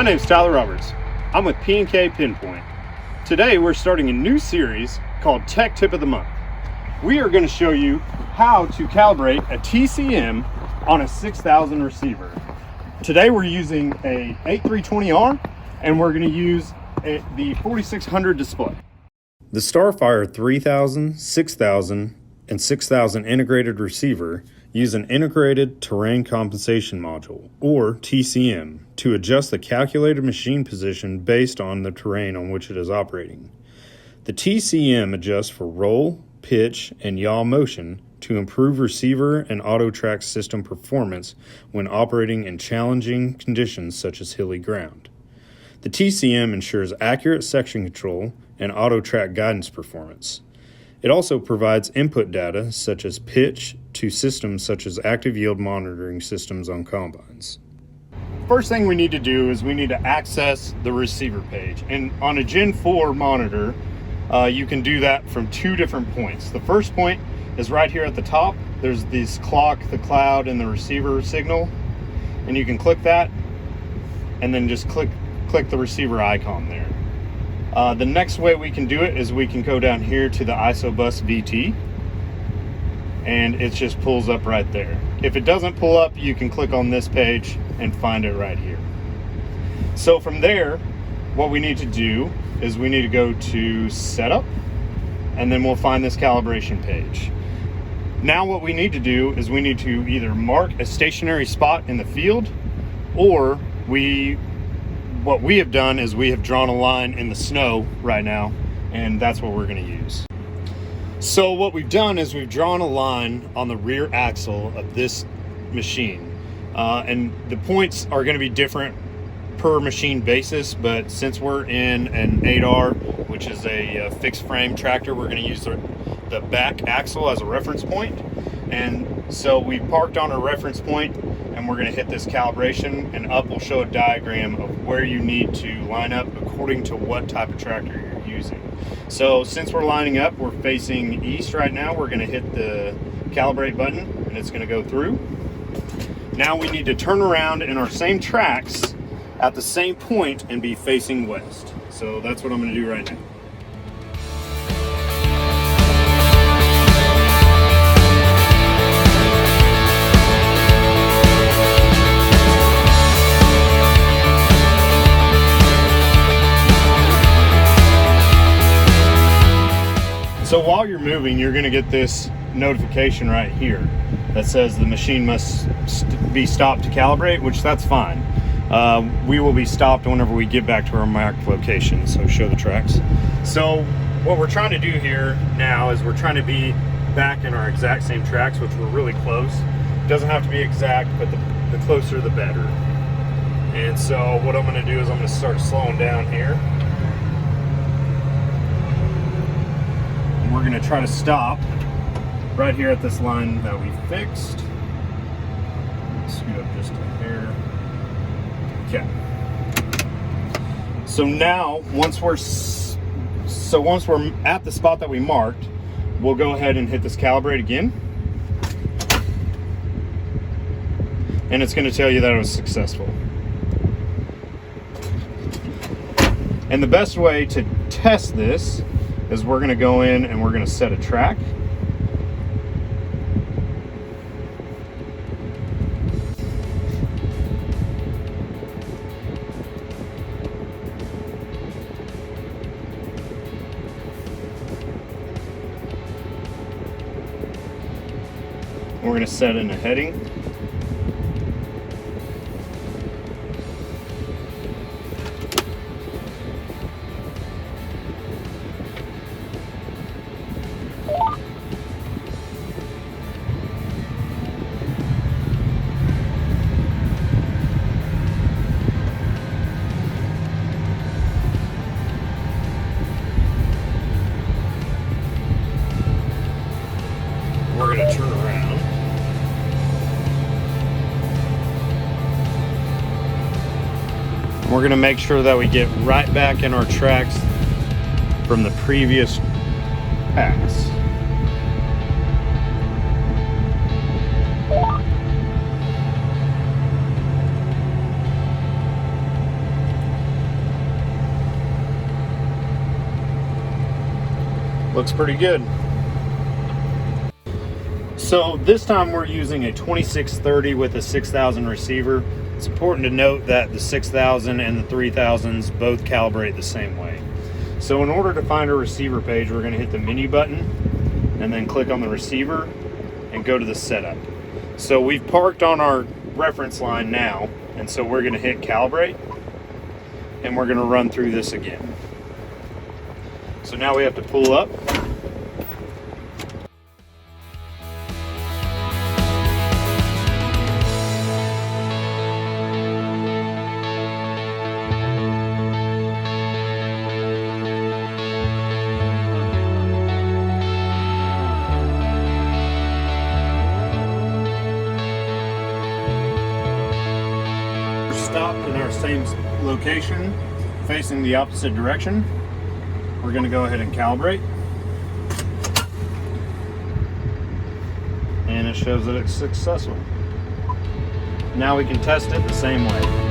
name's Tyler Roberts. I'm with P&K Pinpoint. Today we're starting a new series called Tech Tip of the Month. We are going to show you how to calibrate a TCM on a 6000 receiver. Today we're using a 8320R and we're going to use the 4600 display. The Starfire 3000, 6000, and 6000 integrated receiver use an integrated terrain compensation module, or TCM, to adjust the calculated machine position based on the terrain on which it is operating. The TCM adjusts for roll, pitch, and yaw motion to improve receiver and auto track system performance when operating in challenging conditions such as hilly ground. The TCM ensures accurate section control and auto track guidance performance. It also provides input data such as pitch to systems such as active yield monitoring systems on combines. First thing we need to do is we need to access the receiver page. And on a Gen 4 monitor, you can do that from two different points. The first point is right here at the top. There's this clock, the cloud, and the receiver signal. And you can click that and then just click the receiver icon there. The next way we can do it is we can go down here to the ISOBus VT and it just pulls up right there. If it doesn't pull up, you can click on this page and find it right here. So from there, what we need to do is we need to go to Setup and then we'll find this calibration page. Now what we need to do is we need to either mark a stationary spot in the field, or what we have done is we have drawn a line in the snow right now, and that's what we're going to use. So what we've done is we've drawn a line on the rear axle of this machine, and the points are going to be different per machine basis, but since we're in an 8R, which is a fixed frame tractor, we're going to use the back axle as a reference point. And so we parked on a reference point and we're going to hit this calibration, and up will show a diagram of where you need to line up according to what type of tractor you're using. So since we're lining up, we're facing east right now, we're going to hit the calibrate button and it's going to go through. Now we need to turn around in our same tracks at the same point and be facing west. So that's what I'm going to do right now. So while you're moving, you're going to get this notification right here that says the machine must be stopped to calibrate, which that's fine. We will be stopped whenever we get back to our marked location, so show the tracks. So what we're trying to do here now is we're trying to be back in our exact same tracks, which we're really close. It doesn't have to be exact, but the closer the better. And so what I'm going to do is I'm going to start slowing down here. We're going to try to stop right here at this line that we fixed. Scoot up just a hair. Okay. So now, once we're at the spot that we marked, we'll go ahead and hit this calibrate again. And it's going to tell you that it was successful. And the best way to test this is we're going to go in and we're going to set a track. We're going to set in a heading. We're going to turn around. We're going to make sure that we get right back in our tracks from the previous pass. Looks pretty good. So this time we're using a 2630 with a 6000 receiver. It's important to note that the 6000 and the 3000s both calibrate the same way. So in order to find our receiver page, we're going to hit the menu button and then click on the receiver and go to the setup. So we've parked on our reference line now, and so we're going to hit calibrate and we're going to run through this again. So now we have to pull up. Stopped in our same location, facing the opposite direction. We're going to go ahead and calibrate, and it shows that it's successful. Now we can test it the same way.